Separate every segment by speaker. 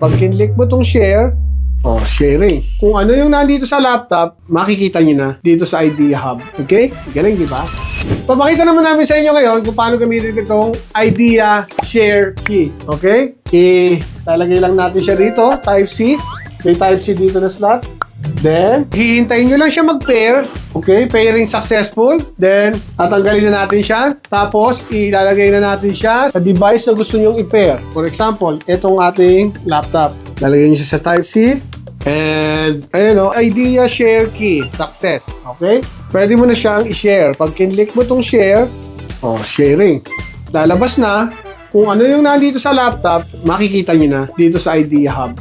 Speaker 1: Pag kinlik mo tong share, sharing. Kung ano yung nandito sa laptop, makikita nyo na dito sa Idea Hub. Okay? Galing, di ba? Papakita naman namin sa inyo ngayon kung paano gamitin itong Idea Share Key. Okay? Ilalagay lang natin siya dito, Type-C. May Type-C dito na slot. Then, hihintayin nyo lang siya mag-pair. Okay? Pairing successful. Then, tatanggalin na natin siya. Tapos, ilalagay na natin siya sa device na gusto nyong i-pair. For example, itong ating laptop. Lalagay nyo siya sa Type-C. And, ayun o, Idea Share Key. Success. Okay? Pwede mo na siyang i-share. Pag kinlik mo tong share, sharing. Lalabas na. Kung ano yung nandito sa laptop, makikita nyo na dito sa Idea Hub.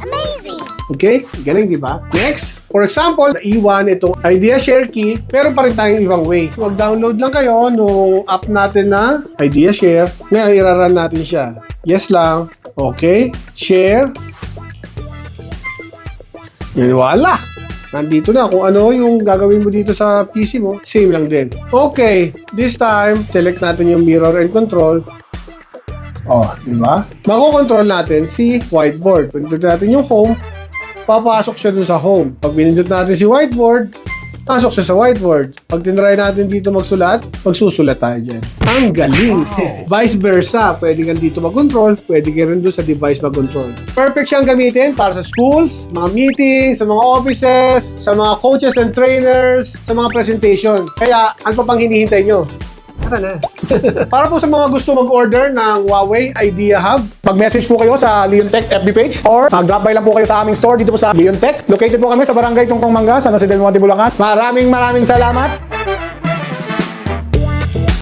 Speaker 1: Okay? Galing, di ba? Next, for example, naiwan itong Idea Share Key, pero pa rin tayong ibang way. Mag-download lang kayo nung app natin na Idea Share. Ngayon, irarun natin siya. Yes lang. Okay. Share. Yan, wala. Nandito na. Kung ano yung gagawin mo dito sa PC mo, same lang din. Okay. This time, select natin yung mirror and control. Di ba? Mako-control natin si whiteboard. Pindot natin yung home, papasok siya dun sa home. Pag pinindot natin si whiteboard, pasok siya sa whiteboard. Pag tinry natin dito magsulat, magsusulat tayo dyan. Ang galing! Wow. Vice versa, pwede kang dito mag-control, pwede ka rin doon sa device mag-control. Perfect siyang gamitin para sa schools, mga meetings, sa mga offices, sa mga coaches and trainers, sa mga presentation. Kaya, ano pa pang hinihintay nyo? Tara na. Para po sa mga gusto mag-order ng Huawei Idea Hub, mag-message po kayo sa Leontech FB page or mag-drop by lang po kayo sa aming store dito po sa Leontech. Located po kami sa Barangay Tungkong Mangga, San Jose del Monte, Bulacan. Maraming salamat.